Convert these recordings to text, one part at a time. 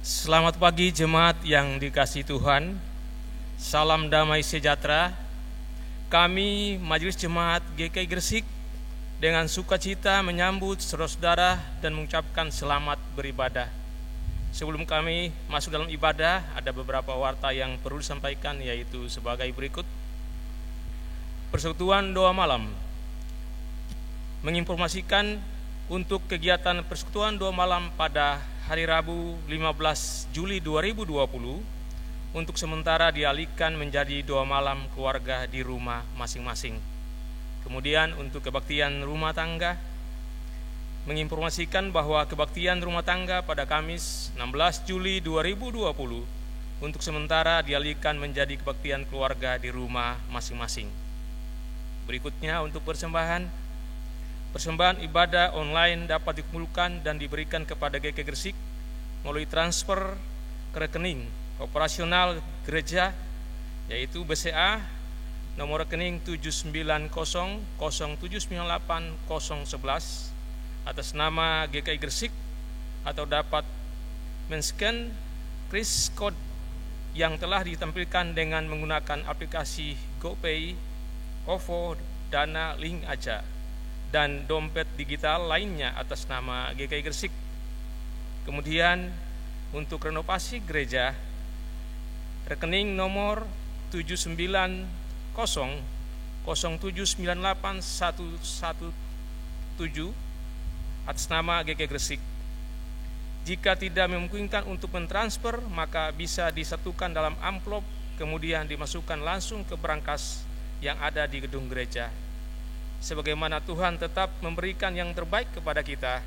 Selamat pagi jemaat yang dikasihi Tuhan. Salam damai sejahtera. Kami Majelis Jemaat GKI Gresik dengan sukacita menyambut saudara-saudara dan mengucapkan selamat beribadah. Sebelum kami masuk dalam ibadah, ada beberapa warta yang perlu disampaikan, yaitu sebagai berikut. Persekutuan doa malam menginformasikan untuk kegiatan persekutuan doa malam pada hari Rabu 15 Juli 2020 untuk sementara dialihkan menjadi doa malam keluarga di rumah masing-masing. Kemudian untuk kebaktian rumah tangga menginformasikan bahwa kebaktian rumah tangga pada Kamis 16 Juli 2020 untuk sementara dialihkan menjadi kebaktian keluarga di rumah masing-masing. Berikutnya untuk persembahan ibadah online dapat dikumpulkan dan diberikan kepada GKI Gresik melalui transfer ke rekening operasional gereja, yaitu BCA nomor rekening 79007980011 atas nama GKI Gresik, atau dapat men-scan kris code yang telah ditampilkan dengan menggunakan aplikasi GoPay, OVO, Dana, Link Aja, dan dompet digital lainnya atas nama GKI Gresik. Kemudian untuk renovasi gereja, rekening nomor 79007981117 atas nama GKI Gresik. Jika tidak memungkinkan untuk mentransfer, maka bisa disatukan dalam amplop kemudian dimasukkan langsung ke brankas yang ada di gedung gereja. Sebagaimana Tuhan tetap memberikan yang terbaik kepada kita,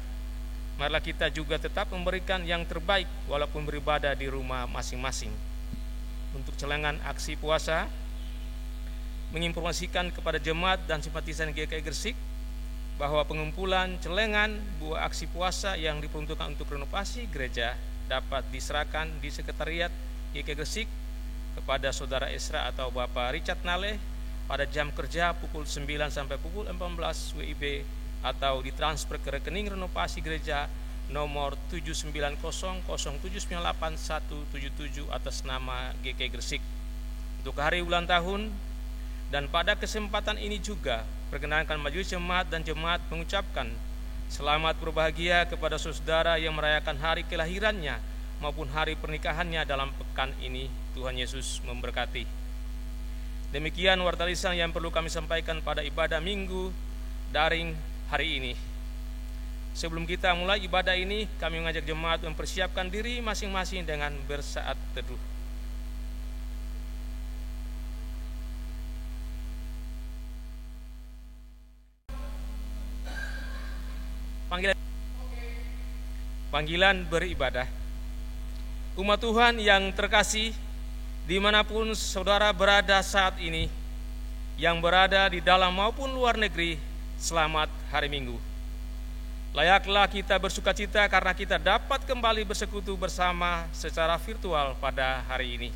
marilah kita juga tetap memberikan yang terbaik walaupun beribadah di rumah masing-masing. Untuk celengan aksi puasa, menginformasikan kepada jemaat dan simpatisan GKI Gresik bahwa pengumpulan celengan buah aksi puasa yang diperuntukkan untuk renovasi gereja dapat diserahkan di sekretariat GKI Gresik kepada Saudara Esra atau Bapak Richard Nale pada jam kerja pukul 9 sampai pukul 14 WIB, atau ditransfer ke rekening renovasi gereja nomor 79007981177 atas nama GKI Gresik. Untuk hari ulang tahun dan pada kesempatan ini juga perkenankan Majelis Jemaat dan Jemaat mengucapkan selamat berbahagia kepada saudara yang merayakan hari kelahirannya maupun hari pernikahannya dalam pekan ini. Tuhan Yesus memberkati. Demikian warta lisan yang perlu kami sampaikan pada ibadah minggu daring hari ini. Sebelum kita mulai ibadah ini, kami mengajak jemaat mempersiapkan diri masing-masing dengan bersaat teduh. Panggilan beribadah. Umat Tuhan yang terkasih, dimanapun saudara berada saat ini, yang berada di dalam maupun luar negeri, selamat hari Minggu. Layaklah kita bersukacita karena kita dapat kembali bersekutu bersama secara virtual pada hari ini.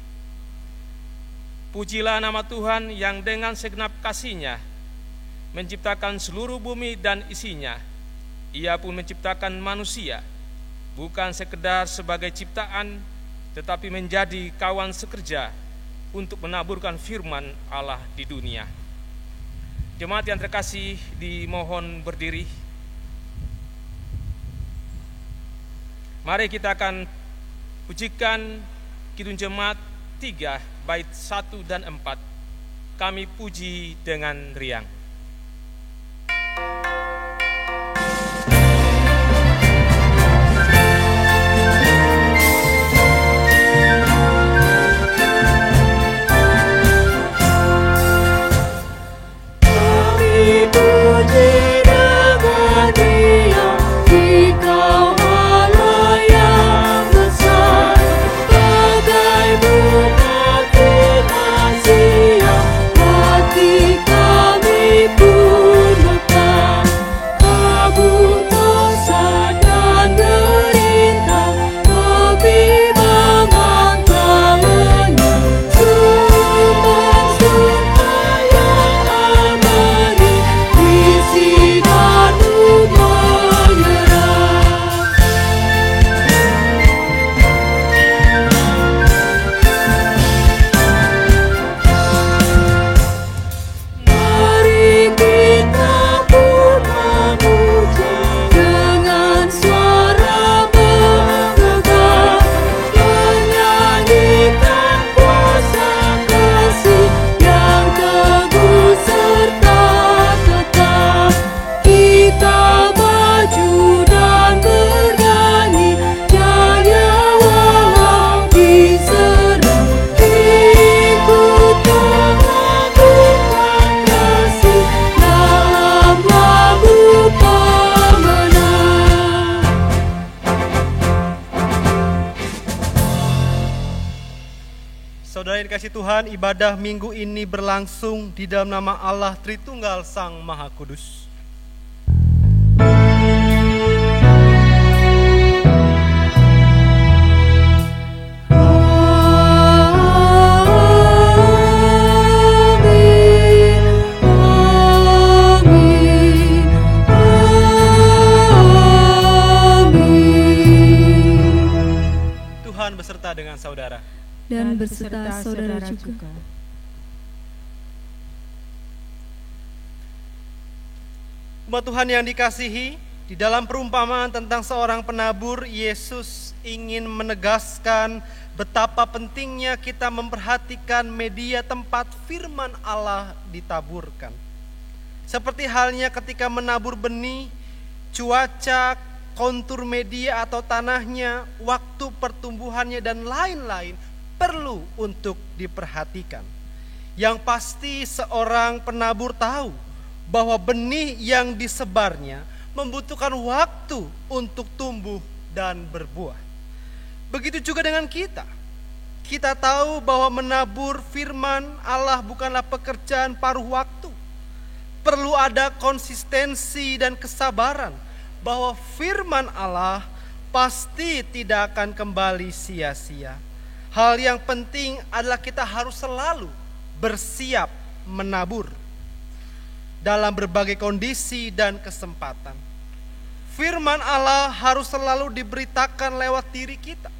Pujilah nama Tuhan yang dengan segenap kasih-Nya menciptakan seluruh bumi dan isinya. Ia pun menciptakan manusia, bukan sekedar sebagai ciptaan, tetapi menjadi kawan sekerja untuk menaburkan firman Allah di dunia. Jemaat yang terkasih, dimohon berdiri. Mari kita akan pujikan Kidung Jemaat 3 bait 1 dan 4. Kami puji dengan riang. Hati kami dikasihi Tuhan, ibadah minggu ini berlangsung di dalam nama Allah Tritunggal Sang Maha Kudus. Tuhan beserta dengan saudara. Dan beserta saudara juga. Umat Tuhan yang dikasihi, di dalam perumpamaan tentang seorang penabur, Yesus ingin menegaskan betapa pentingnya kita memperhatikan media tempat firman Allah ditaburkan. Seperti halnya ketika menabur benih, cuaca, kontur media atau tanahnya, waktu pertumbuhannya, dan lain-lain perlu untuk diperhatikan. Yang pasti seorang penabur tahu bahwa benih yang disebarnya membutuhkan waktu untuk tumbuh dan berbuah. Begitu juga dengan kita. Kita tahu bahwa menabur firman Allah bukanlah pekerjaan paruh waktu. Perlu ada konsistensi dan kesabaran bahwa firman Allah pasti tidak akan kembali sia-sia. Hal yang penting adalah kita harus selalu bersiap menabur dalam berbagai kondisi dan kesempatan. Firman Allah harus selalu diberitakan lewat diri kita.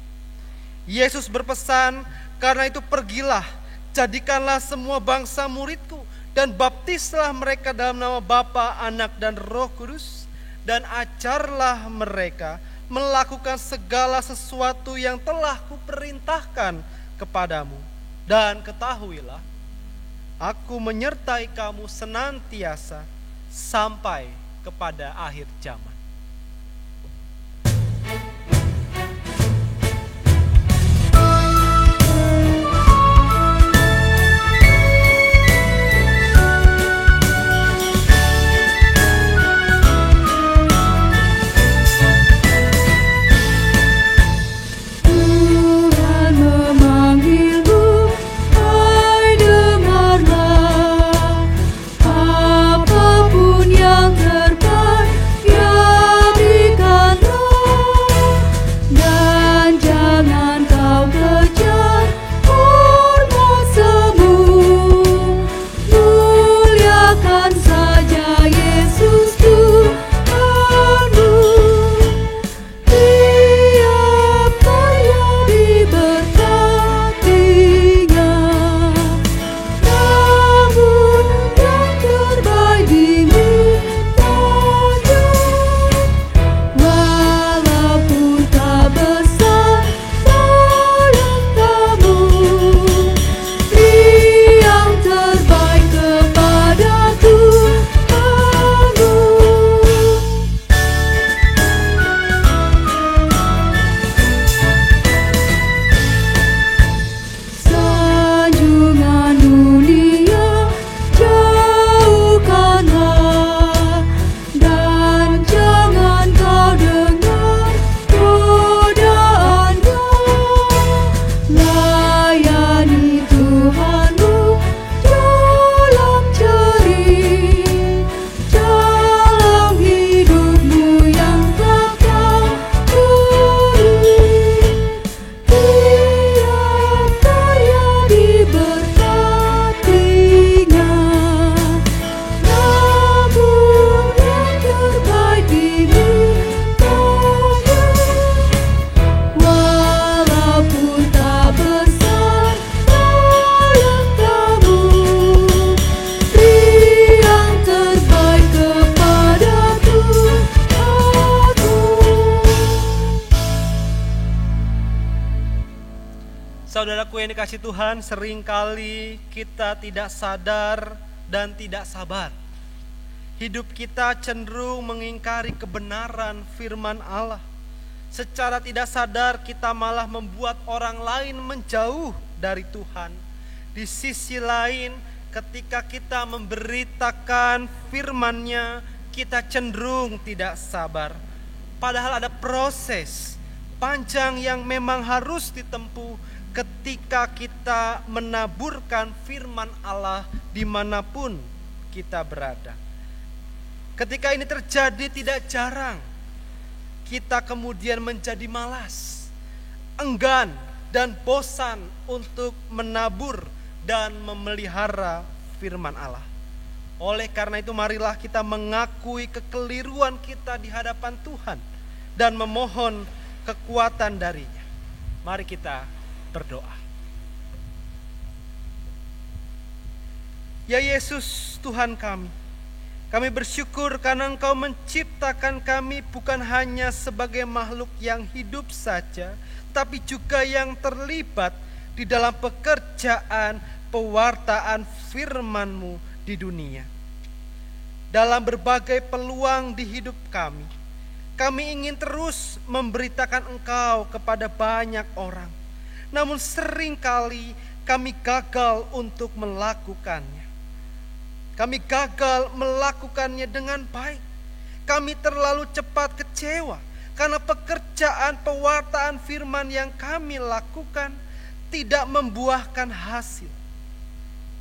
Yesus berpesan, karena itu pergilah, jadikanlah semua bangsa muridku, dan baptislah mereka dalam nama Bapa, Anak, dan Roh Kudus, dan ajarlah mereka melakukan segala sesuatu yang telah kuperintahkan kepadamu. Dan ketahuilah, aku menyertai kamu senantiasa sampai kepada akhir zaman. Saudaraku yang dikasihi Tuhan, seringkali kita tidak sadar dan tidak sabar. Hidup kita cenderung mengingkari kebenaran firman Allah. Secara tidak sadar kita malah membuat orang lain menjauh dari Tuhan. Di sisi lain, ketika kita memberitakan firman-Nya, kita cenderung tidak sabar. Padahal ada proses panjang yang memang harus ditempuh ketika kita menaburkan firman Allah dimanapun kita berada. Ketika ini terjadi tidak jarang kita kemudian menjadi malas, enggan dan bosan untuk menabur dan memelihara firman Allah. Oleh karena itu marilah kita mengakui kekeliruan kita di hadapan Tuhan dan memohon kekuatan darinya. Mari kita berdoa. Ya Yesus Tuhan kami bersyukur karena Engkau menciptakan kami bukan hanya sebagai makhluk yang hidup saja, tapi juga yang terlibat di dalam pekerjaan pewartaan firman-Mu di dunia. Dalam berbagai peluang di hidup kami ingin terus memberitakan Engkau kepada banyak orang. Namun seringkali kami gagal untuk melakukannya. Kami gagal melakukannya dengan baik. Kami terlalu cepat kecewa karena pekerjaan pewartaan firman yang kami lakukan tidak membuahkan hasil.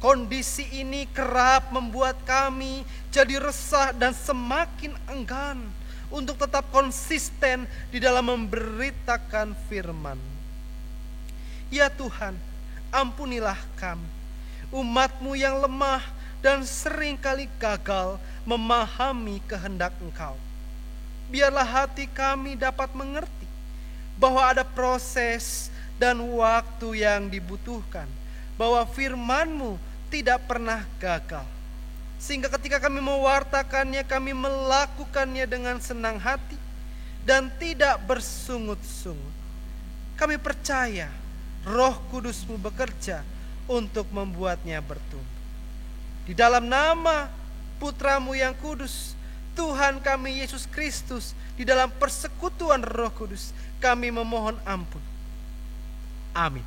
Kondisi ini kerap membuat kami jadi resah dan semakin enggan untuk tetap konsisten di dalam memberitakan firman. Ya Tuhan, ampunilah kami, umat-Mu yang lemah dan seringkali gagal memahami kehendak Engkau. Biarlah hati kami dapat mengerti bahwa ada proses dan waktu yang dibutuhkan, bahwa firman-Mu tidak pernah gagal. Sehingga ketika kami mewartakannya, kami melakukannya dengan senang hati dan tidak bersungut-sungut. Kami percaya Roh Kudus-Mu bekerja untuk membuatnya bertumbuh. Di dalam nama Putra-Mu yang kudus, Tuhan kami Yesus Kristus, di dalam persekutuan Roh Kudus, kami memohon ampun. Amin.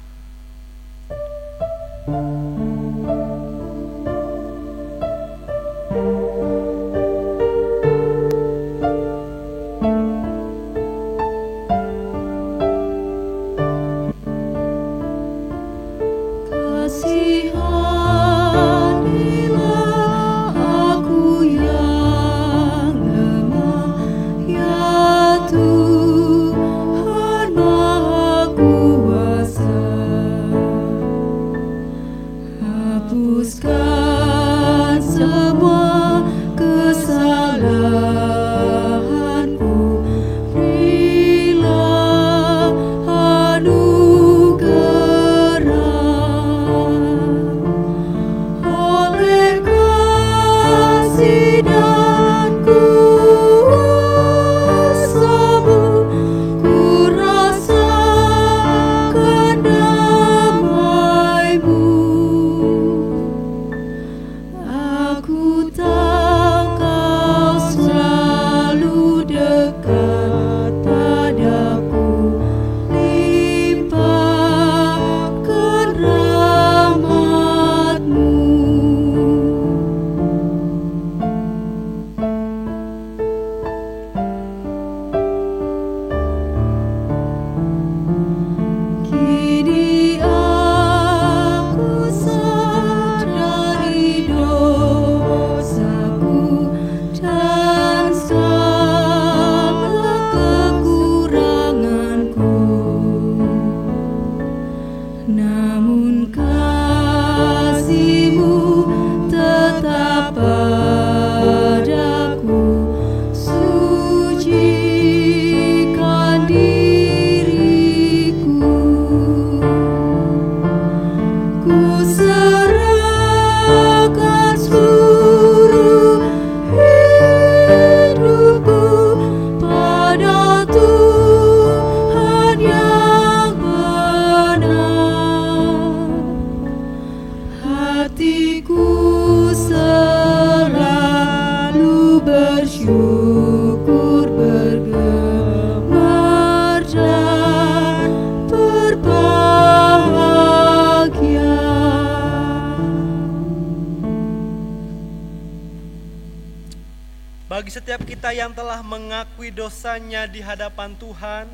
Bagi setiap kita yang telah mengakui dosanya di hadapan Tuhan,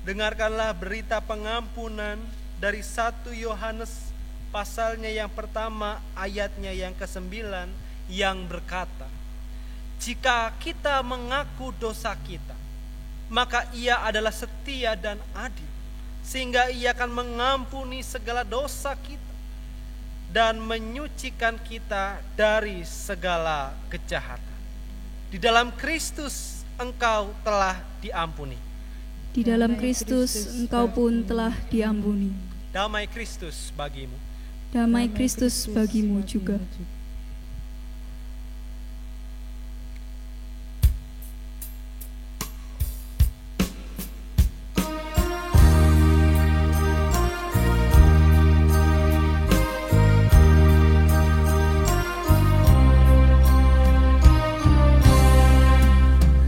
dengarkanlah berita pengampunan dari 1 Yohanes pasalnya yang pertama ayatnya yang ke-9 yang berkata, jika kita mengaku dosa kita, maka Ia adalah setia dan adil, sehingga Ia akan mengampuni segala dosa kita dan menyucikan kita dari segala kejahatan. Di dalam Kristus engkau telah diampuni. Di dalam Kristus engkau pun telah diampuni. Damai Kristus bagimu. Damai Kristus bagimu juga.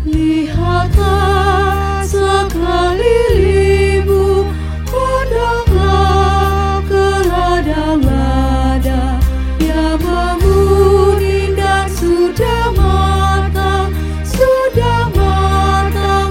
Lihatlah sekeliling, pandanglah ke ladang-ladang yang menguning dan sudah matang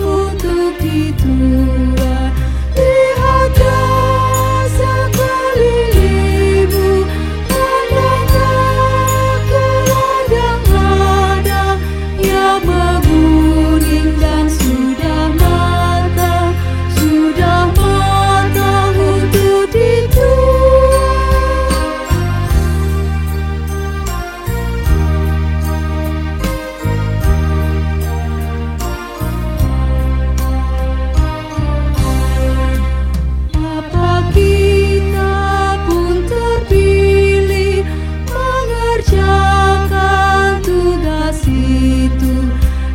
untuk dituai. Lihatlah sekeliling, pandanglah ke ladang-ladang yang menguning dan sudah matang untuk dituai. Apa kita pun terpilih mengerjakan tugas itu,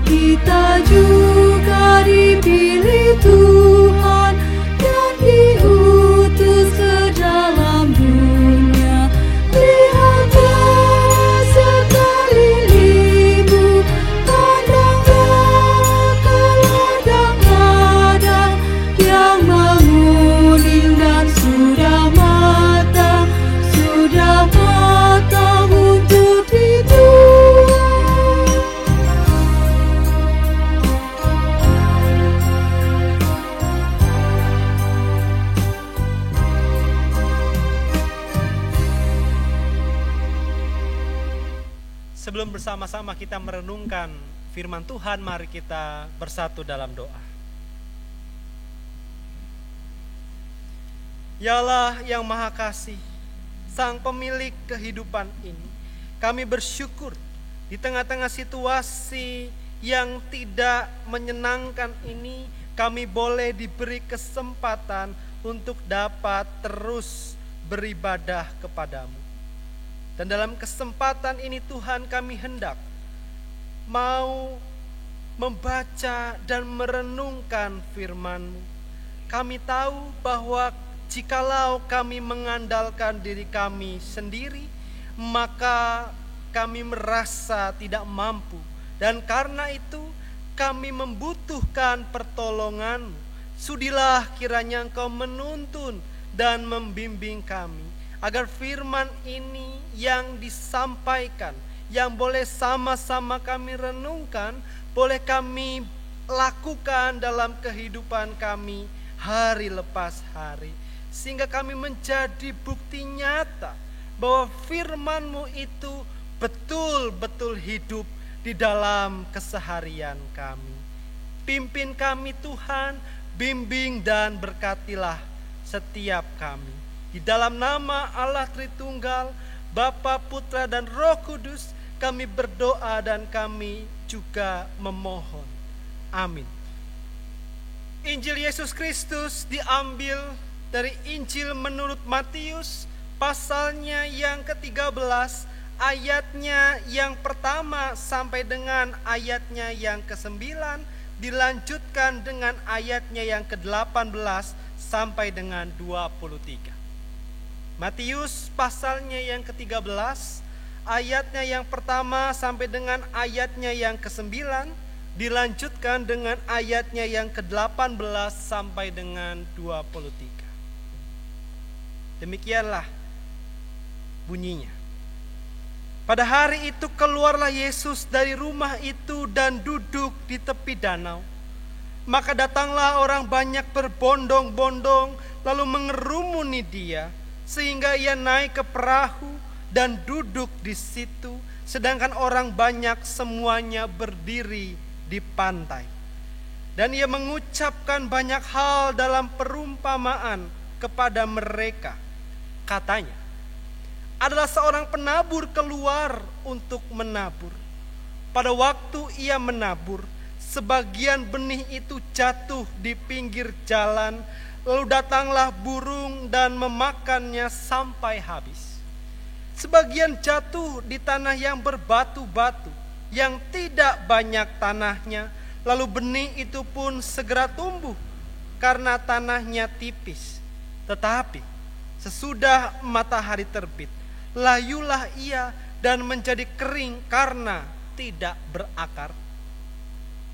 kita juga dipilih Tuhan dan diutus ke dalam dunia. Lihatlah sekelilingmu, pandanglah ke ladang-ladang yang menguning dan sudah matang untuk dituai. Sebelum bersama-sama kita merenungkan firman Tuhan, mari kita bersatu dalam doa. Ya Allah yang Maha Kasih, Sang Pemilik kehidupan ini, kami bersyukur di tengah-tengah situasi yang tidak menyenangkan ini, kami boleh diberi kesempatan untuk dapat terus beribadah kepadamu. Dan dalam kesempatan ini Tuhan, kami hendak mau membaca dan merenungkan firman-Mu. Kami tahu bahwa jikalau kami mengandalkan diri kami sendiri, maka kami merasa tidak mampu. Dan karena itu kami membutuhkan pertolongan-Mu. Sudilah kiranya Engkau menuntun dan membimbing kami, agar firman ini yang disampaikan, yang boleh sama-sama kami renungkan, boleh kami lakukan dalam kehidupan kami hari lepas hari. Sehingga kami menjadi bukti nyata bahwa firman-Mu itu betul-betul hidup di dalam keseharian kami. Pimpin kami Tuhan, bimbing dan berkatilah setiap kami. Di dalam nama Allah Tritunggal, Bapa, Putra, dan Roh Kudus, kami berdoa dan kami juga memohon. Amin. Injil Yesus Kristus diambil dari Injil menurut Matius, pasalnya yang ke-13, ayatnya yang pertama sampai dengan ayatnya yang ke-9, dilanjutkan dengan ayatnya yang ke-18 sampai dengan 23. Matius pasalnya yang ke-13, ayatnya yang pertama sampai dengan ayatnya yang ke-9, dilanjutkan dengan ayatnya yang ke-18 sampai dengan 23. Demikianlah bunyinya. Pada hari itu keluarlah Yesus dari rumah itu dan duduk di tepi danau. Maka datanglah orang banyak berbondong-bondong lalu mengerumuni dia, sehingga ia naik ke perahu dan duduk di situ, sedangkan orang banyak semuanya berdiri di pantai. Dan ia mengucapkan banyak hal dalam perumpamaan kepada mereka. Katanya, adalah seorang penabur keluar untuk menabur. Pada waktu ia menabur, sebagian benih itu jatuh di pinggir jalan, lalu datanglah burung dan memakannya sampai habis. Sebagian jatuh di tanah yang berbatu-batu, yang tidak banyak tanahnya, lalu benih itu pun segera tumbuh karena tanahnya tipis. Tetapi sesudah matahari terbit, layulah ia dan menjadi kering karena tidak berakar.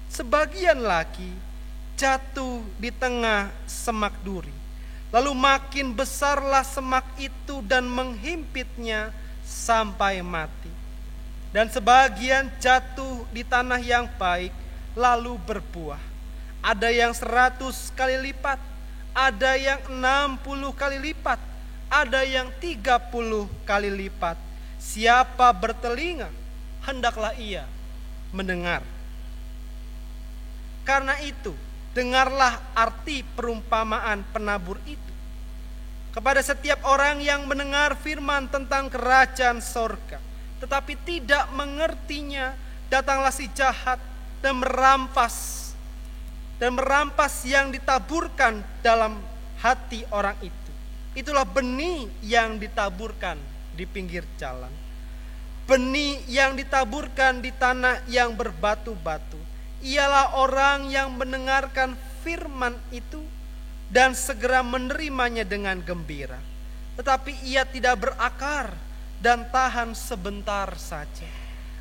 Sebagian lagi jatuh di tengah semak duri, lalu makin besarlah semak itu dan menghimpitnya sampai mati. Dan sebagian jatuh di tanah yang baik, lalu berbuah. Ada yang 100 kali lipat, ada yang 60 kali lipat, ada yang 30 kali lipat. Siapa bertelinga, hendaklah ia mendengar. Karena itu, dengarlah arti perumpamaan penabur itu. Kepada setiap orang yang mendengar firman tentang kerajaan sorga, tetapi tidak mengertinya, datanglah si jahat dan merampas yang ditaburkan dalam hati orang itu. Itulah benih yang ditaburkan di pinggir jalan. Benih yang ditaburkan di tanah yang berbatu-batu ialah orang yang mendengarkan firman itu dan segera menerimanya dengan gembira. Tetapi ia tidak berakar dan tahan sebentar saja.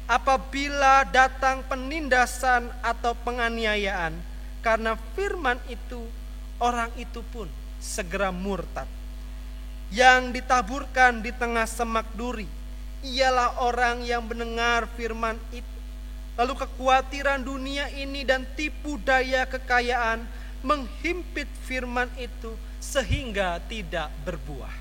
Apabila datang penindasan atau penganiayaan karena firman itu, orang itu pun segera murtad. Yang ditaburkan di tengah semak duri ialah orang yang mendengar firman itu, lalu kekhawatiran dunia ini dan tipu daya kekayaan menghimpit firman itu sehingga tidak berbuah.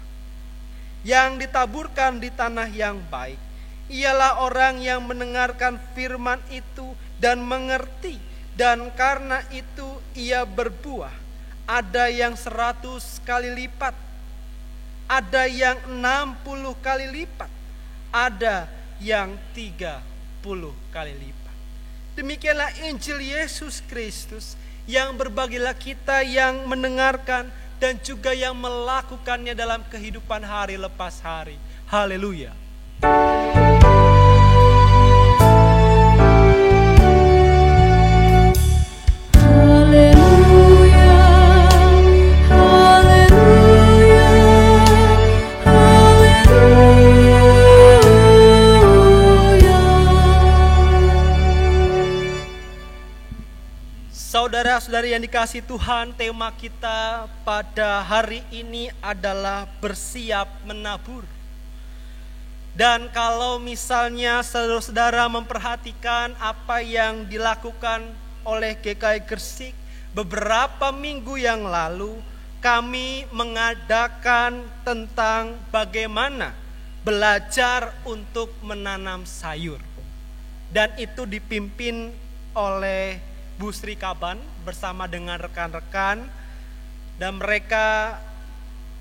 Yang ditaburkan di tanah yang baik ialah orang yang mendengarkan firman itu dan mengerti, dan karena itu ia berbuah. Ada yang 100 kali lipat, ada yang 60 kali lipat, ada yang 30 kali lipat. Demikianlah Injil Yesus Kristus, yang berbagilah kita yang mendengarkan dan juga yang melakukannya dalam kehidupan hari lepas hari. Haleluya. Saudara-saudari yang dikasihi Tuhan, tema kita pada hari ini adalah bersiap menabur. Dan kalau misalnya saudara-saudara memperhatikan apa yang dilakukan oleh GKI Gresik beberapa minggu yang lalu, kami mengadakan tentang bagaimana belajar untuk menanam sayur. Dan itu dipimpin oleh Bu Sri Kaban bersama dengan rekan-rekan, dan mereka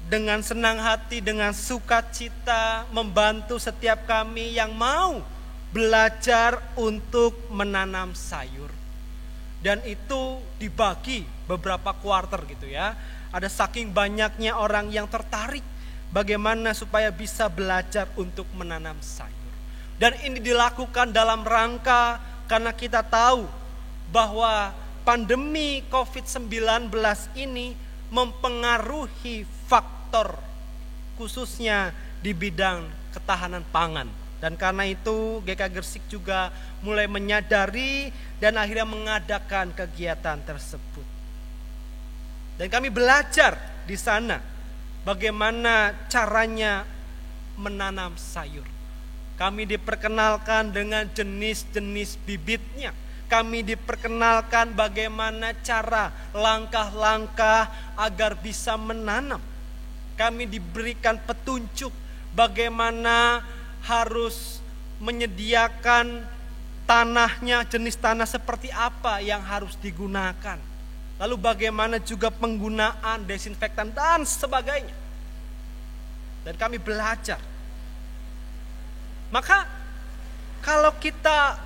dengan senang hati, dengan sukacita membantu setiap kami yang mau belajar untuk menanam sayur. Dan itu dibagi beberapa kuarter gitu ya. Ada saking banyaknya orang yang tertarik bagaimana supaya bisa belajar untuk menanam sayur. Dan ini dilakukan dalam rangka karena kita tahu bahwa pandemi COVID-19 ini mempengaruhi faktor khususnya di bidang ketahanan pangan. Dan karena itu GKI Gresik juga mulai menyadari dan akhirnya mengadakan kegiatan tersebut. Dan kami belajar di sana bagaimana caranya menanam sayur. Kami diperkenalkan dengan jenis-jenis bibitnya, kami diperkenalkan bagaimana cara langkah-langkah agar bisa menanam. Kami diberikan petunjuk bagaimana harus menyediakan tanahnya, jenis tanah seperti apa yang harus digunakan. Lalu bagaimana juga penggunaan desinfektan dan sebagainya. Dan kami belajar. Maka kalau kita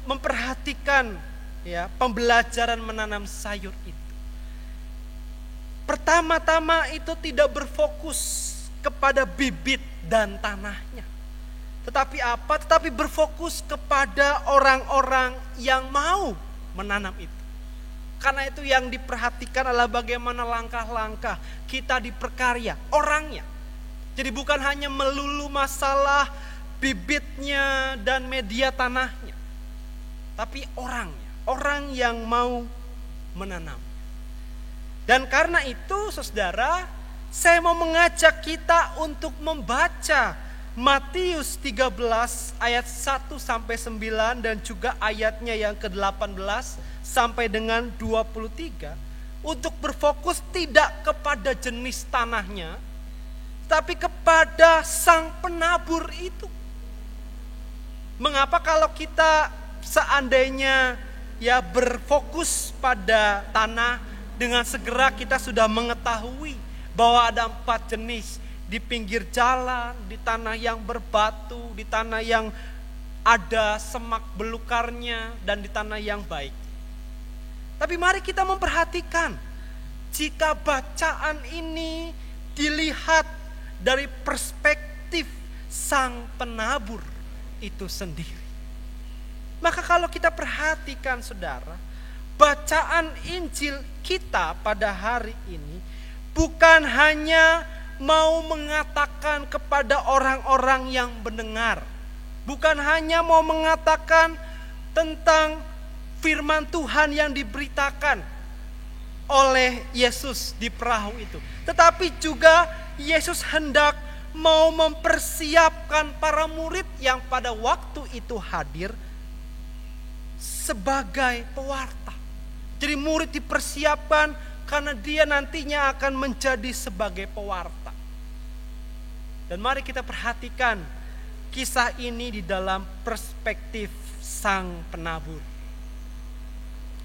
memperhatikan ya pembelajaran menanam sayur itu, pertama-tama itu tidak berfokus kepada bibit dan tanahnya. Tetapi apa? Tetapi berfokus kepada orang-orang yang mau menanam itu. Karena itu yang diperhatikan adalah bagaimana langkah-langkah kita diperkarya orangnya. Jadi bukan hanya melulu masalah bibitnya dan media tanahnya, tapi orangnya, orang yang mau menanam. Dan karena itu saudara, saya mau mengajak kita untuk membaca Matius 13 ayat 1 sampai 9 dan juga ayatnya yang ke-18 sampai dengan 23 untuk berfokus tidak kepada jenis tanahnya, tapi kepada sang penabur itu. Mengapa kalau kita seandainya ya berfokus pada tanah, dengan segera kita sudah mengetahui bahwa ada 4 jenis. Di pinggir jalan, di tanah yang berbatu, di tanah yang ada semak belukarnya, dan di tanah yang baik. Tapi mari kita memperhatikan, jika bacaan ini dilihat dari perspektif sang penabur itu sendiri. Maka kalau kita perhatikan saudara, bacaan Injil kita pada hari ini bukan hanya mau mengatakan kepada orang-orang yang mendengar, bukan hanya mau mengatakan tentang firman Tuhan yang diberitakan oleh Yesus di perahu itu, tetapi juga Yesus hendak mau mempersiapkan para murid yang pada waktu itu hadir sebagai pewarta. Jadi murid dipersiapkan karena dia nantinya akan menjadi sebagai pewarta. Dan mari kita perhatikan kisah ini di dalam perspektif sang penabur.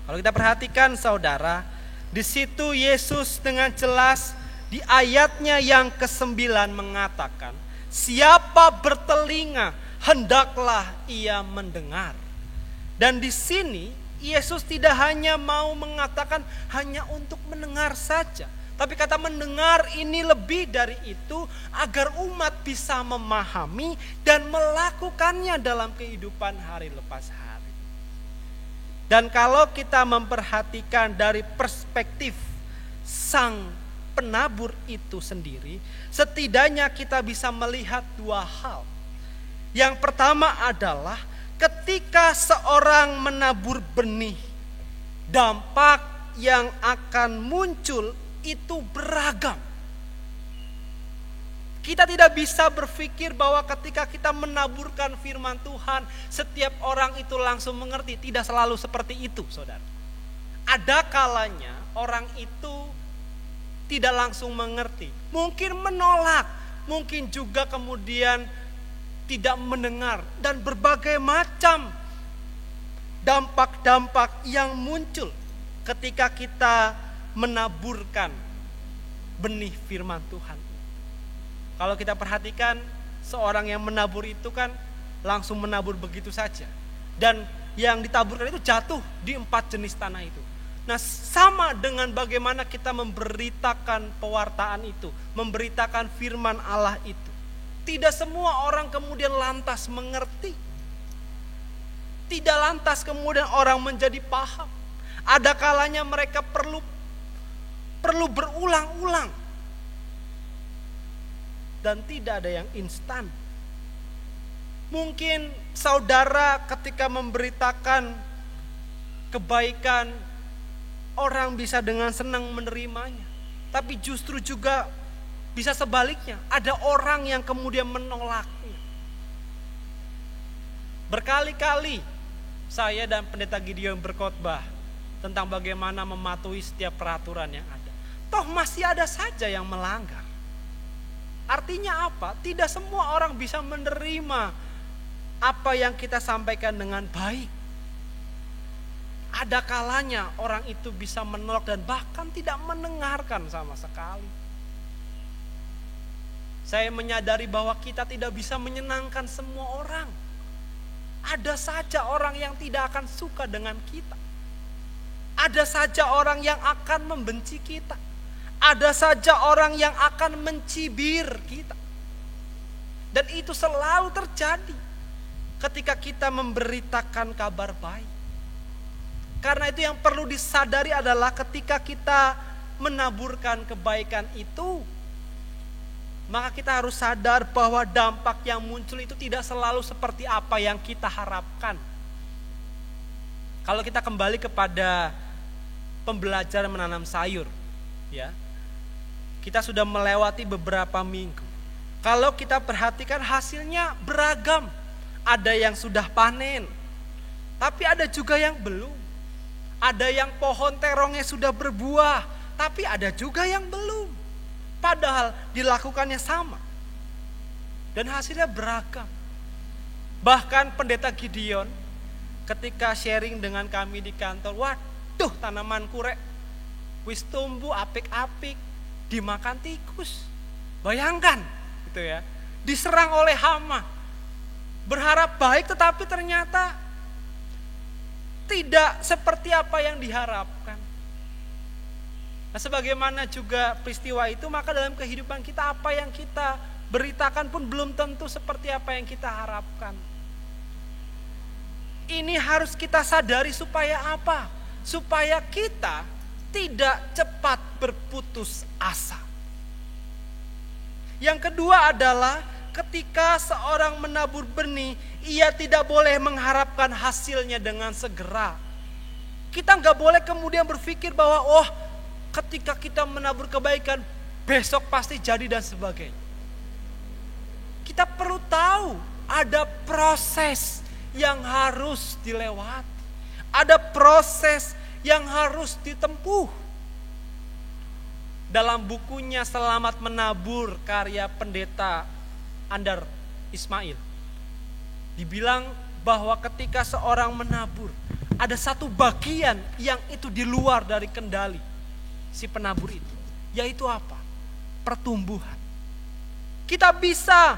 Kalau kita perhatikan saudara, di situ Yesus dengan jelas di ayatnya yang ke-9 mengatakan, siapa bertelinga hendaklah ia mendengar. Dan di sini Yesus tidak hanya mau mengatakan hanya untuk mendengar saja, tapi kata mendengar ini lebih dari itu, agar umat bisa memahami dan melakukannya dalam kehidupan hari lepas hari. Dan kalau kita memperhatikan dari perspektif sang penabur itu sendiri, setidaknya kita bisa melihat 2 hal. Yang pertama adalah ketika seorang menabur benih, dampak yang akan muncul itu beragam. Kita tidak bisa berpikir bahwa ketika kita menaburkan firman Tuhan, setiap orang itu langsung mengerti. Tidak selalu seperti itu, saudara. Ada kalanya orang itu tidak langsung mengerti, mungkin menolak, mungkin juga kemudian tidak mendengar, dan berbagai macam dampak-dampak yang muncul ketika kita menaburkan benih firman Tuhan. Kalau kita perhatikan, seorang yang menabur itu kan langsung menabur begitu saja, dan yang ditaburkan itu jatuh di 4 jenis tanah itu. Nah, sama dengan bagaimana kita memberitakan pewartaan itu, memberitakan firman Allah itu. Tidak semua orang kemudian lantas mengerti. Tidak lantas kemudian orang menjadi paham. Ada kalanya mereka perlu berulang-ulang. Dan tidak ada yang instan. Mungkin saudara ketika memberitakan kebaikan, orang bisa dengan senang menerimanya. Tapi justru juga bisa sebaliknya, ada orang yang kemudian menolaknya. Berkali-kali saya dan pendeta Gideon berkhotbah tentang bagaimana mematuhi setiap peraturan yang ada. Toh masih ada saja yang melanggar. Artinya apa? Tidak semua orang bisa menerima apa yang kita sampaikan dengan baik. Ada kalanya orang itu bisa menolak dan bahkan tidak mendengarkan sama sekali. Saya menyadari bahwa kita tidak bisa menyenangkan semua orang. Ada saja orang yang tidak akan suka dengan kita. Ada saja orang yang akan membenci kita. Ada saja orang yang akan mencibir kita. Dan itu selalu terjadi ketika kita memberitakan kabar baik. Karena itu yang perlu disadari adalah ketika kita menaburkan kebaikan itu, maka kita harus sadar bahwa dampak yang muncul itu tidak selalu seperti apa yang kita harapkan. Kalau kita kembali kepada pembelajaran menanam sayur, ya, kita sudah melewati beberapa minggu. Kalau kita perhatikan hasilnya beragam. Ada yang sudah panen, tapi ada juga yang belum. Ada yang pohon terongnya sudah berbuah, tapi ada juga yang belum. Padahal dilakukannya sama. Dan hasilnya beragam. Bahkan pendeta Gideon ketika sharing dengan kami di kantor, waduh tanamanku rek, wis tumbuh apik-apik, dimakan tikus. Bayangkan gitu ya, diserang oleh hama. Berharap baik tetapi ternyata tidak seperti apa yang diharapkan. Nah, sebagaimana juga peristiwa itu, maka dalam kehidupan kita apa yang kita beritakan pun belum tentu seperti apa yang kita harapkan. Ini harus kita sadari supaya apa? Supaya kita tidak cepat berputus asa. Yang kedua adalah ketika seorang menabur benih, ia tidak boleh mengharapkan hasilnya dengan segera. Kita nggak boleh kemudian berpikir bahwa ketika kita menabur kebaikan, besok pasti jadi dan sebagainya. Kita perlu tahu ada proses yang harus dilewati. Ada proses yang harus ditempuh. Dalam bukunya Selamat Menabur karya pendeta Andar Ismail, dibilang bahwa ketika seorang menabur, ada satu bagian yang itu di luar dari kendali si penabur itu. Yaitu apa? Pertumbuhan. Kita bisa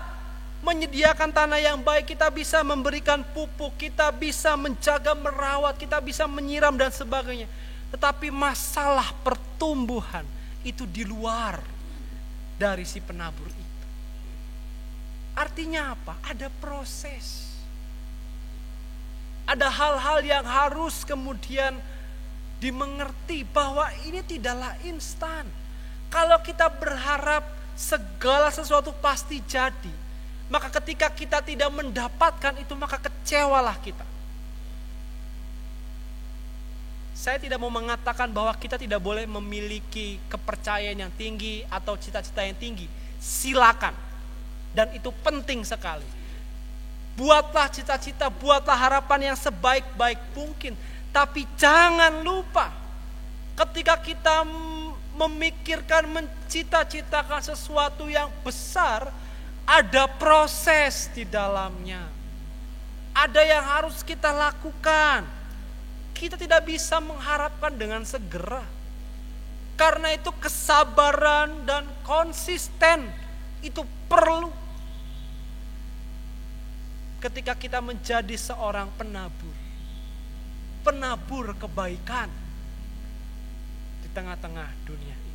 menyediakan tanah yang baik, kita bisa memberikan pupuk, kita bisa menjaga, merawat, kita bisa menyiram dan sebagainya. Tetapi masalah pertumbuhan itu di luar dari si penabur itu. Artinya apa? Ada proses. Ada hal-hal yang harus kemudian dimengerti bahwa ini tidaklah instan. Kalau kita berharap segala sesuatu pasti jadi, maka ketika kita tidak mendapatkan itu, maka kecewalah kita. Saya tidak mau mengatakan bahwa kita tidak boleh memiliki kepercayaan yang tinggi atau cita-cita yang tinggi. Silakan. Dan itu penting sekali. Buatlah cita-cita, buatlah harapan yang sebaik-baik mungkin. Tapi jangan lupa, ketika kita memikirkan, mencita-citakan sesuatu yang besar, ada proses di dalamnya. Ada yang harus kita lakukan. Kita tidak bisa mengharapkan dengan segera. Karena itu kesabaran dan konsisten itu perlu. Ketika kita menjadi seorang penabur kebaikan di tengah-tengah dunia ini.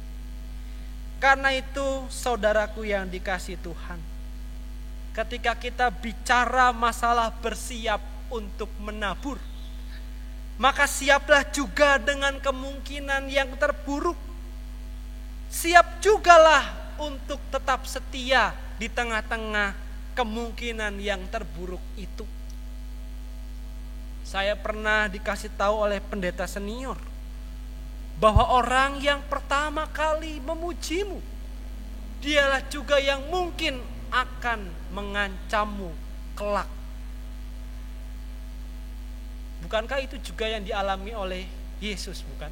Karena itu saudaraku yang dikasihi Tuhan, ketika kita bicara masalah bersiap untuk menabur, maka siaplah juga dengan kemungkinan yang terburuk. Siap jugalah untuk tetap setia di tengah-tengah kemungkinan yang terburuk itu. Saya pernah dikasih tahu oleh pendeta senior bahwa orang yang pertama kali memujimu, dialah juga yang mungkin akan mengancammu kelak. Bukankah itu juga yang dialami oleh Yesus, bukan?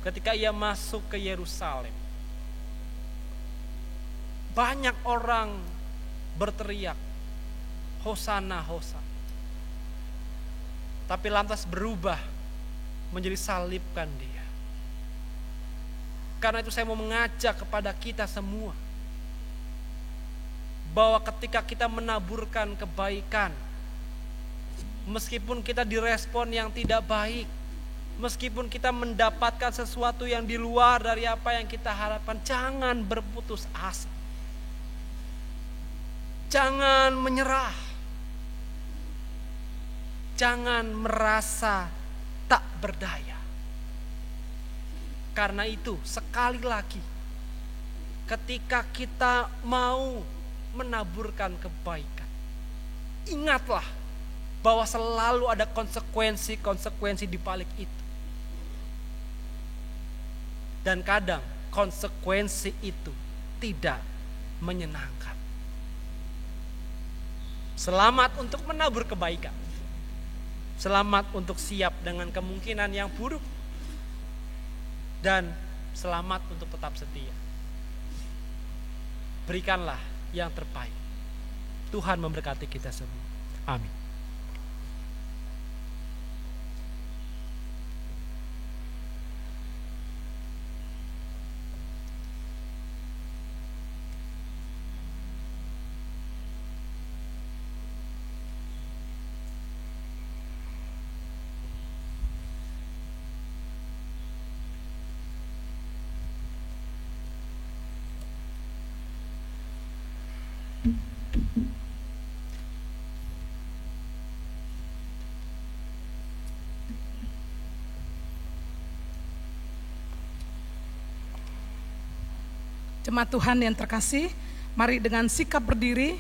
Ketika ia masuk ke Yerusalem, banyak orang berteriak, Hosana, Hosana. Tapi lantas berubah menjadi salibkan dia. Karena itu saya mau mengajak kepada kita semua, bahwa ketika kita menaburkan kebaikan, meskipun kita direspon yang tidak baik, meskipun kita mendapatkan sesuatu yang di luar dari apa yang kita harapkan, jangan berputus asa. Jangan menyerah. Jangan merasa tak berdaya. Karena itu, sekali lagi, ketika kita mau menaburkan kebaikan, ingatlah bahwa selalu ada konsekuensi di balik itu. Dan kadang konsekuensi itu tidak menyenangkan. Selamat untuk menabur kebaikan. Selamat untuk siap dengan kemungkinan yang buruk. Dan selamat untuk tetap setia. Berikanlah yang terbaik. Tuhan memberkati kita semua. Amin. Jemaat Tuhan yang terkasih, mari dengan sikap berdiri,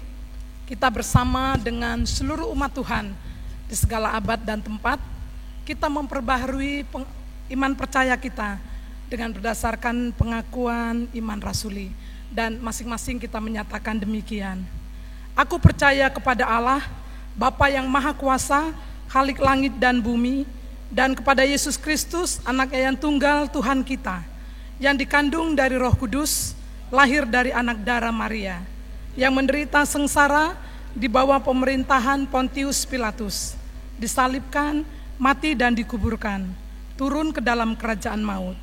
kita bersama dengan seluruh umat Tuhan di segala abad dan tempat, kita memperbaharui iman percaya kita dengan berdasarkan pengakuan iman rasuli. Dan masing-masing kita menyatakan demikian. Aku percaya kepada Allah, Bapa yang Maha Kuasa, Khalik langit dan bumi, dan kepada Yesus Kristus, Anak yang tunggal Tuhan kita, yang dikandung dari Roh Kudus, lahir dari anak darah Maria, yang menderita sengsara di bawah pemerintahan Pontius Pilatus, disalibkan, mati dan dikuburkan, turun ke dalam kerajaan maut.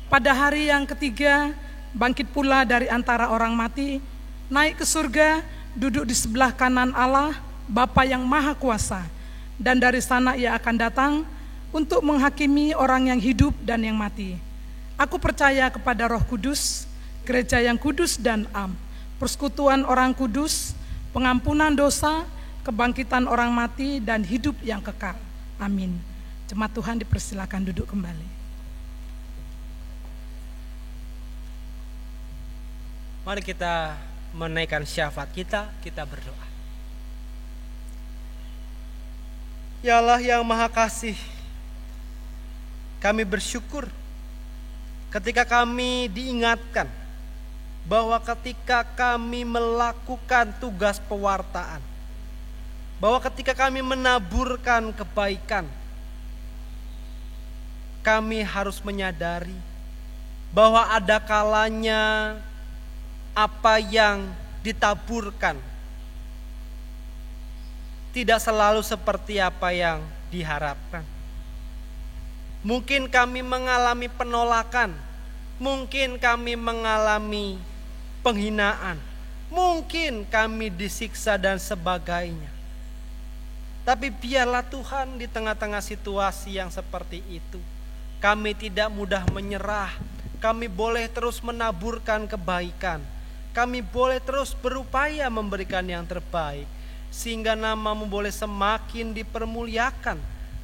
Pada hari yang ketiga, bangkit pula dari antara orang mati, naik ke surga, duduk di sebelah kanan Allah, Bapa yang Maha Kuasa, dan dari sana ia akan datang untuk menghakimi orang yang hidup dan yang mati. Aku percaya kepada Roh Kudus, gereja yang kudus dan am, persekutuan orang kudus, pengampunan dosa, kebangkitan orang mati, dan hidup yang kekal. Amin. Jemaat Tuhan dipersilakan duduk kembali. Mari kita menaikkan syafaat kita berdoa. Ya Allah yang Maha Kasih, kami bersyukur ketika kami diingatkan bahwa ketika kami melakukan tugas pewartaan, bahwa ketika kami menaburkan kebaikan, kami harus menyadari bahwa ada kalanya apa yang ditaburkan tidak selalu seperti apa yang diharapkan. Mungkin kami mengalami penolakan, mungkin kami mengalami penghinaan, mungkin kami disiksa dan sebagainya. Tapi biarlah Tuhan di tengah-tengah situasi yang seperti itu, kami tidak mudah menyerah. Kami boleh terus menaburkan kebaikan, kami boleh terus berupaya memberikan yang terbaik, sehingga nama-Mu boleh semakin dipermuliakan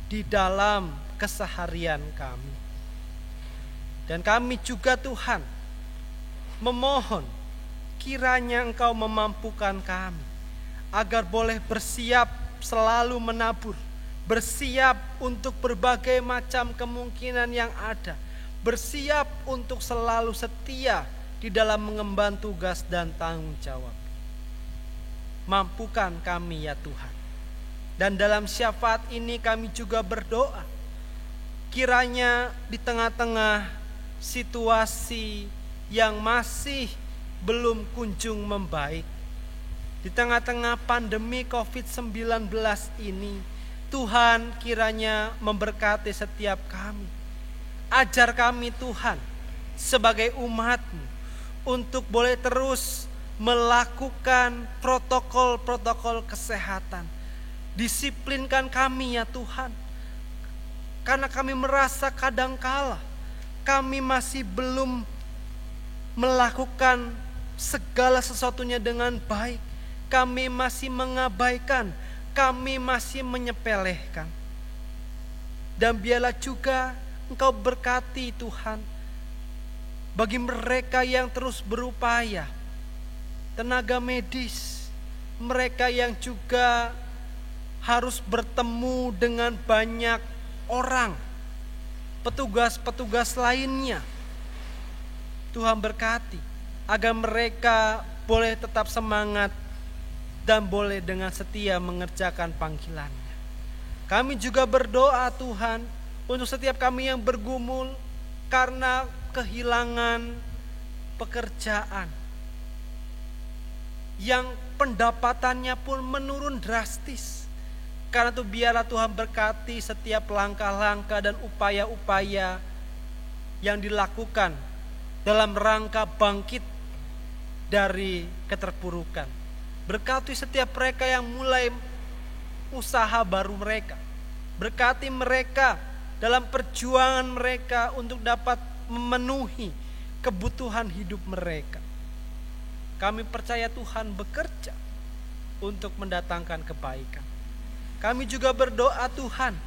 di dalam keseharian kami. Dan kami juga Tuhan memohon kiranya Engkau memampukan kami agar boleh bersiap selalu menabur, bersiap untuk berbagai macam kemungkinan yang ada, bersiap untuk selalu setia di dalam mengemban tugas dan tanggung jawab. Mampukan kami ya Tuhan, Dan dalam syafaat ini kami juga berdoa, kiranya di tengah-tengah situasi yang masih belum kunjung membaik, di tengah-tengah pandemi COVID-19 ini, Tuhan kiranya memberkati setiap kami. Ajar kami Tuhan sebagai umat-Mu untuk boleh terus melakukan protokol-protokol kesehatan. Disiplinkan kami ya Tuhan, karena kami merasa kadangkala kami masih belum melakukan segala sesuatunya dengan baik. Kami masih mengabaikan, kami masih menyepelekan. Dan biarlah juga Engkau berkati Tuhan bagi mereka yang terus berupaya, tenaga medis, mereka yang juga harus bertemu dengan banyak orang, petugas-petugas lainnya. Tuhan berkati agar mereka boleh tetap semangat dan boleh dengan setia mengerjakan panggilannya. Kami juga berdoa Tuhan untuk setiap kami yang bergumul karena kehilangan pekerjaan, yang pendapatannya pun menurun drastis. Karena itu biarlah Tuhan berkati setiap langkah-langkah dan upaya-upaya yang dilakukan dalam rangka bangkit dari keterpurukan. Berkati setiap mereka yang mulai usaha baru mereka. Berkati mereka dalam perjuangan mereka untuk dapat memenuhi kebutuhan hidup mereka. Kami percaya Tuhan bekerja untuk mendatangkan kebaikan. Kami juga berdoa Tuhan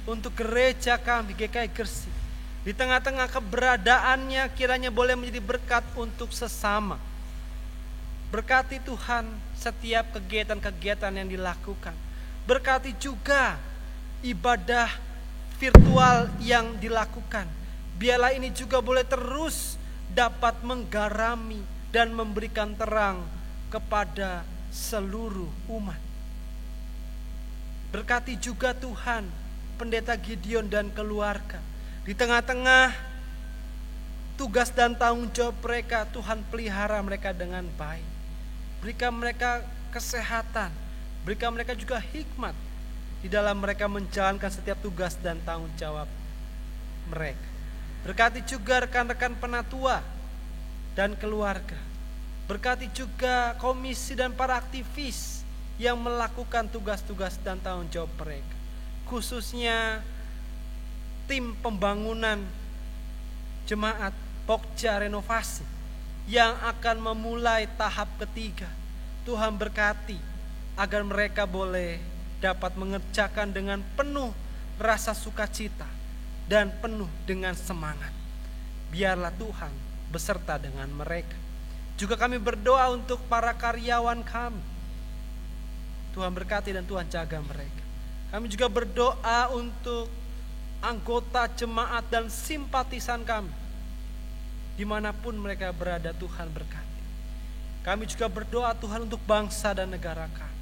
untuk gereja kami GKI Gresik. Di tengah-tengah keberadaannya kiranya boleh menjadi berkat untuk sesama. Berkati Tuhan setiap kegiatan-kegiatan yang dilakukan. Berkati juga ibadah virtual yang dilakukan. Biarlah ini juga boleh terus dapat menggarami dan memberikan terang kepada seluruh umat. Berkati juga Tuhan Pendeta Gideon dan keluarga. Di tengah-tengah tugas dan tanggung jawab mereka, Tuhan pelihara mereka dengan baik. Berikan mereka kesehatan, berikan mereka juga hikmat di dalam mereka menjalankan setiap tugas dan tanggung jawab mereka. Berkati juga rekan-rekan penatua dan keluarga. Berkati juga komisi dan para aktivis yang melakukan tugas-tugas dan tanggung jawab mereka. Khususnya tim pembangunan jemaat Pokja Renovasi yang akan memulai tahap ketiga. Tuhan berkati agar mereka boleh dapat mengerjakan dengan penuh rasa sukacita dan penuh dengan semangat. Biarlah Tuhan beserta dengan mereka. Juga kami berdoa untuk para karyawan kami. Tuhan berkati dan Tuhan jaga mereka. Kami juga berdoa untuk anggota jemaat dan simpatisan kami. Dimanapun mereka berada, Tuhan berkati. Kami juga berdoa Tuhan untuk bangsa dan negara kami.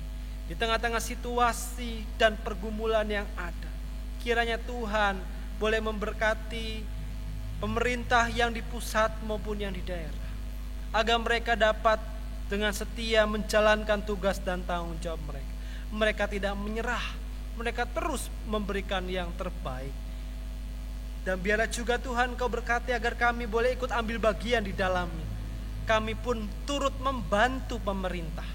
Di tengah-tengah situasi dan pergumulan yang ada, kiranya Tuhan boleh memberkati pemerintah yang di pusat maupun yang di daerah, agar mereka dapat dengan setia menjalankan tugas dan tanggung jawab mereka. Mereka tidak menyerah, mereka terus memberikan yang terbaik. Dan biarlah juga Tuhan Kau berkati agar kami boleh ikut ambil bagian di dalamnya. Kami pun turut membantu pemerintah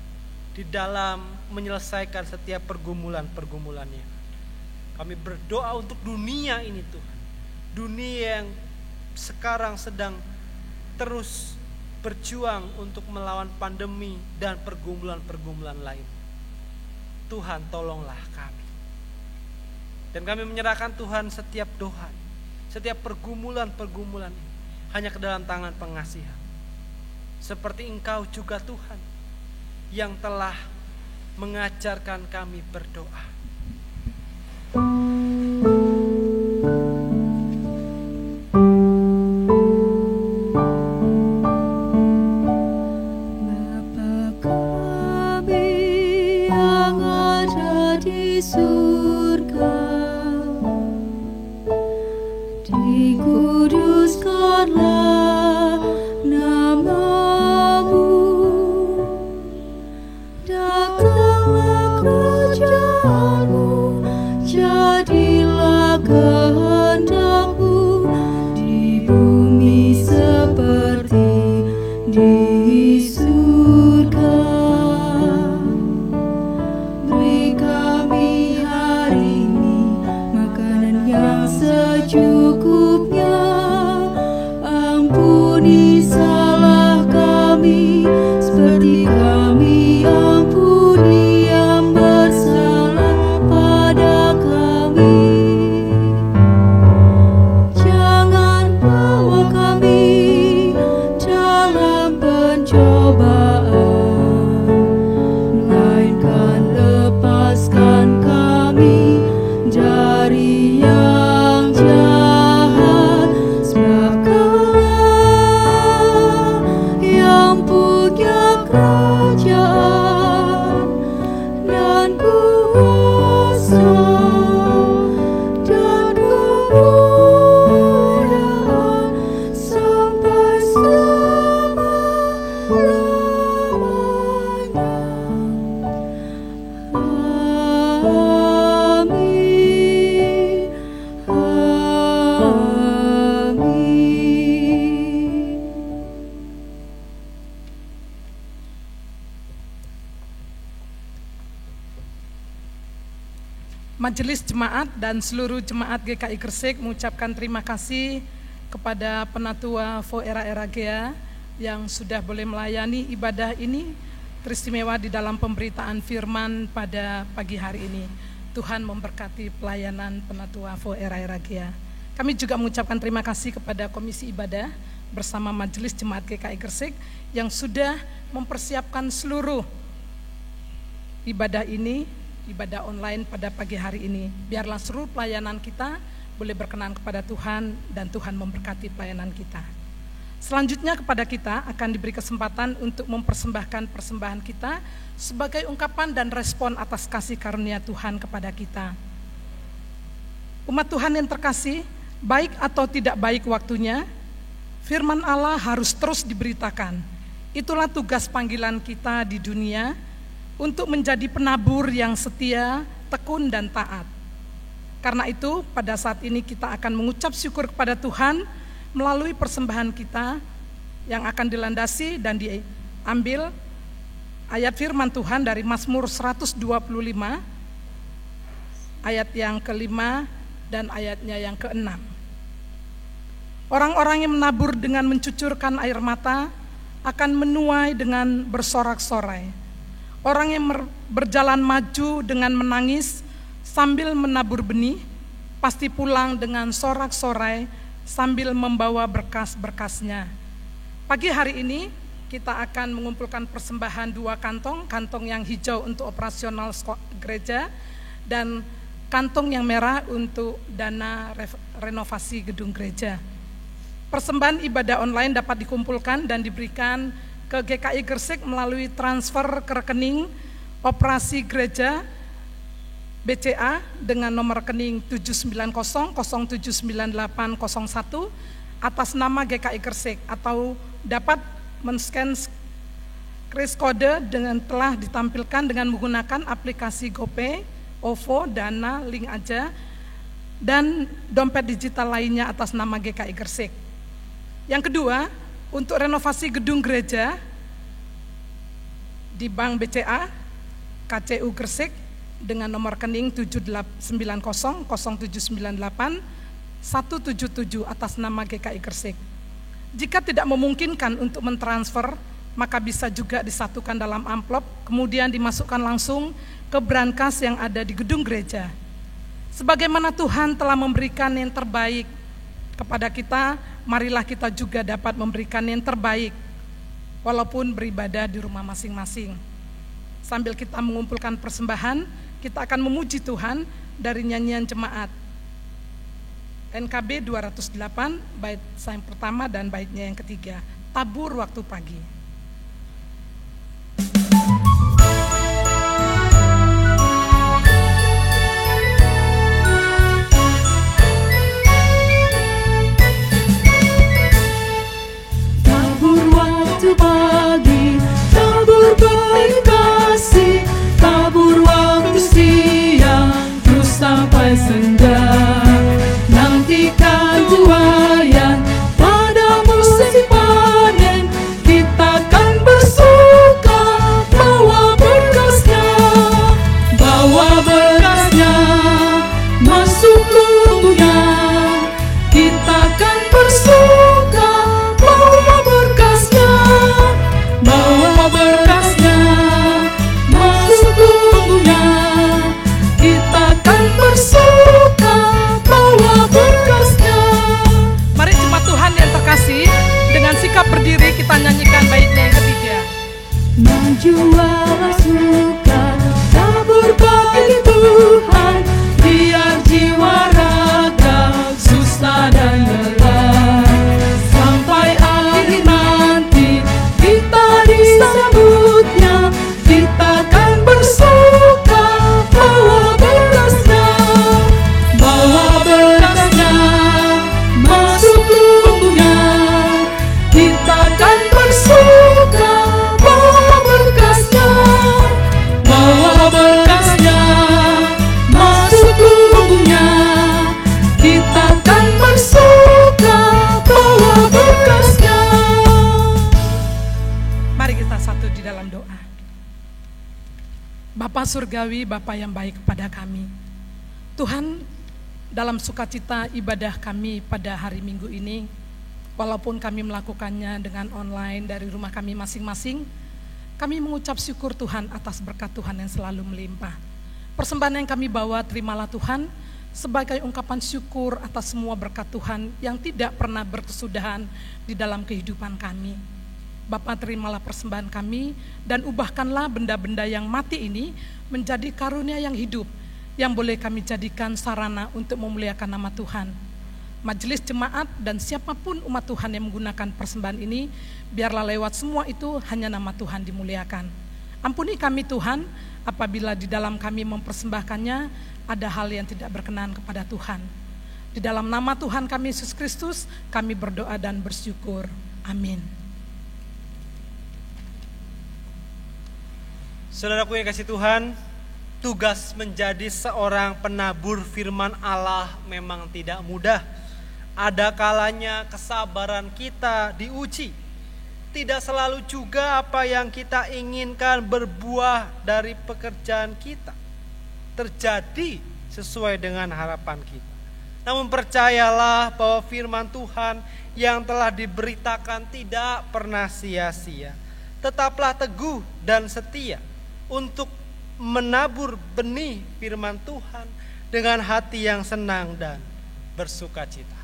di dalam menyelesaikan setiap pergumulan-pergumulannya. Kami berdoa untuk dunia ini Tuhan. Dunia yang sekarang sedang terus berjuang untuk melawan pandemi dan pergumulan-pergumulan lain. Tuhan tolonglah kami. Dan kami menyerahkan Tuhan setiap doa, setiap pergumulan-pergumulan ini hanya ke dalam tangan pengasihan. Seperti Engkau juga Tuhan yang telah mengajarkan kami berdoa. Bapa kami yang ada di surga, dikuduskanlah nama-Mu, datanglah kerajaan-Mu, jadilah kehendak-Mu di bumi seperti di surga. Beri kami hari ini makanan yang secukupnya, ampuni salah kami seperti kami ampuni yang bersalah pada kami. Jangan bawa kami dalam pencobaan, melainkan lepaskan kami dari yang jahat. Sebab Kaulah yang punya kerajaan dan kuasa dan kemuliaan sampai selama-lamanya. Amin. Amin. Majelis Jemaat dan seluruh Jemaat GKI Gresik mengucapkan terima kasih kepada Penatua Foera Eragea yang sudah boleh melayani ibadah ini teristimewa di dalam pemberitaan firman pada pagi hari ini. Tuhan memberkati pelayanan Penatua Foera Eragea. Kami juga mengucapkan terima kasih kepada Komisi Ibadah bersama Majelis Jemaat GKI Gresik yang sudah mempersiapkan seluruh ibadah ini, ibadah online pada pagi hari ini. Biarlah seluruh pelayanan kita boleh berkenan kepada Tuhan dan Tuhan memberkati pelayanan kita. Selanjutnya kepada kita akan diberi kesempatan untuk mempersembahkan persembahan kita sebagai ungkapan dan respon atas kasih karunia Tuhan kepada kita. Umat Tuhan yang terkasih, baik atau tidak baik waktunya, firman Allah harus terus diberitakan. Itulah tugas panggilan kita di dunia, untuk menjadi penabur yang setia, tekun dan taat. Karena itu pada saat ini kita akan mengucap syukur kepada Tuhan melalui persembahan kita yang akan dilandasi dan diambil ayat firman Tuhan dari Mazmur 125 ayat yang ke-5 dan ayatnya yang ke-6. Orang-orang yang menabur dengan mencucurkan air mata akan menuai dengan bersorak-sorai. Orang yang berjalan maju dengan menangis sambil menabur benih, pasti pulang dengan sorak-sorai sambil membawa berkas-berkasnya. Pagi hari ini kita akan mengumpulkan persembahan 2 kantong, kantong yang hijau untuk operasional gereja dan kantong yang merah untuk dana renovasi gedung gereja. Persembahan ibadah online dapat dikumpulkan dan diberikan ke GKI Gresik melalui transfer ke rekening operasi gereja BCA dengan nomor rekening 790079801 atas nama GKI Gresik, atau dapat men-scan kris kode dengan telah ditampilkan dengan menggunakan aplikasi GoPay, OVO, Dana, Link Aja, dan dompet digital lainnya atas nama GKI Gresik. Yang kedua, untuk renovasi gedung gereja di Bank BCA KCU Gresik dengan nomor rekening 7900798-177 atas nama GKI Gresik. Jika tidak memungkinkan untuk mentransfer, maka bisa juga disatukan dalam amplop, kemudian dimasukkan langsung ke brankas yang ada di gedung gereja. Sebagaimana Tuhan telah memberikan yang terbaik kepada kita, marilah kita juga dapat memberikan yang terbaik, walaupun beribadah di rumah masing-masing. Sambil kita mengumpulkan persembahan, kita akan memuji Tuhan dari nyanyian jemaat. NKB 208, bait yang pertama dan baitnya yang ketiga, Tabur Waktu Pagi. berjuang suka tabur bagi Tuhan, biar jiwa raga susah dan lelah. Sampai akhir nanti kita disambutnya, kita akan bersuka bawa berasnya, masuk lubungnya. Kita akan bersuka bawa berkasnya, masuk lubungnya. Kita akan bersuka bawa berkasnya. Mari kita satu di dalam doa. Bapa Surgawi, Bapa yang baik kepada kami, Tuhan, dalam sukacita ibadah kami pada hari Minggu ini, walaupun kami melakukannya dengan online dari rumah kami masing-masing, kami mengucap syukur Tuhan atas berkat Tuhan yang selalu melimpah. Persembahan yang kami bawa, terimalah Tuhan sebagai ungkapan syukur atas semua berkat Tuhan yang tidak pernah berkesudahan di dalam kehidupan kami. Bapa, terimalah persembahan kami dan ubahkanlah benda-benda yang mati ini menjadi karunia yang hidup, yang boleh kami jadikan sarana untuk memuliakan nama Tuhan. Majelis jemaat dan siapapun umat Tuhan yang menggunakan persembahan ini, biarlah lewat semua itu hanya nama Tuhan dimuliakan. Ampuni kami Tuhan, apabila di dalam kami mempersembahkannya ada hal yang tidak berkenan kepada Tuhan. Di dalam nama Tuhan kami Yesus Kristus, kami berdoa dan bersyukur. Amin. Saudaraku yang kasih Tuhan, tugas menjadi seorang penabur firman Allah memang tidak mudah. Ada kalanya kesabaran kita diuji. Tidak selalu juga apa yang kita inginkan berbuah dari pekerjaan kita terjadi sesuai dengan harapan kita. Namun percayalah bahwa firman Tuhan yang telah diberitakan tidak pernah sia-sia. Tetaplah teguh dan setia untuk menabur benih firman Tuhan dengan hati yang senang dan bersukacita.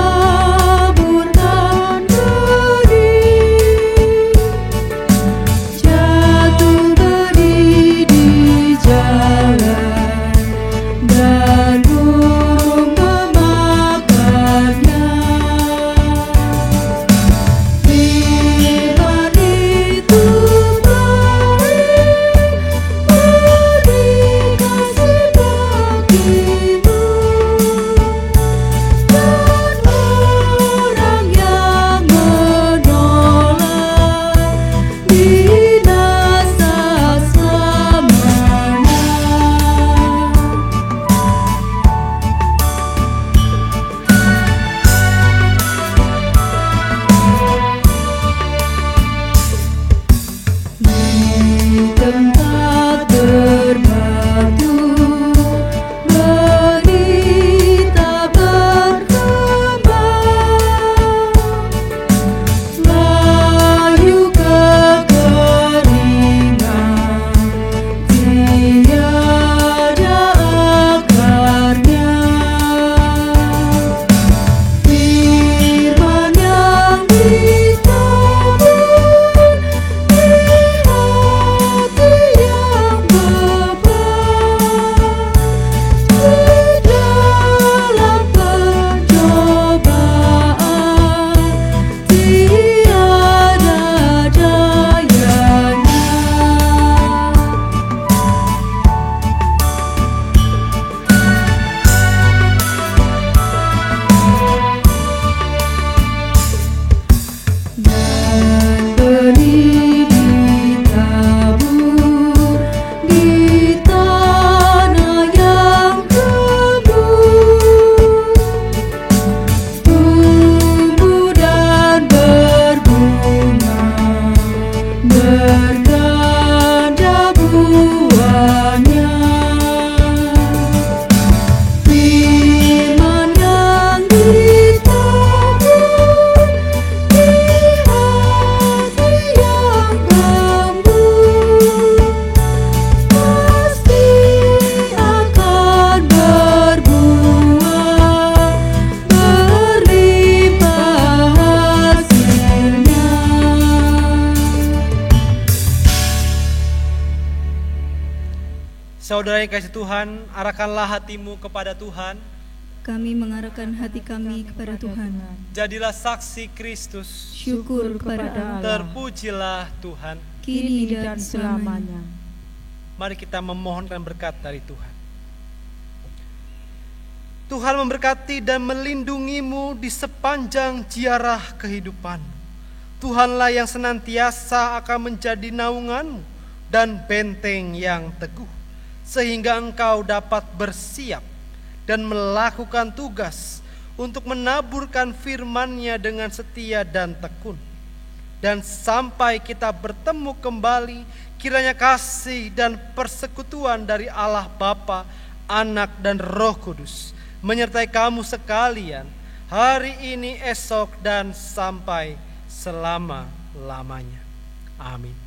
Menaburkan benih, Saudara yang kasih Tuhan, arahkanlah hatimu kepada Tuhan. Kami mengarahkan hati kami kepada Tuhan. Jadilah saksi Kristus. Syukur kepada Allah, Terpujilah Tuhan. kini dan selamanya. Mari kita memohonkan berkat dari Tuhan. Tuhan memberkati dan melindungimu di sepanjang ziarah kehidupan. Tuhanlah yang senantiasa akan menjadi naunganmu dan benteng yang teguh, sehingga engkau dapat bersiap dan melakukan tugas untuk menaburkan firman-Nya dengan setia dan tekun. Dan sampai kita bertemu kembali, kiranya kasih dan persekutuan dari Allah Bapa, Anak dan Roh Kudus menyertai kamu sekalian hari ini, esok, dan sampai selama-lamanya. Amin.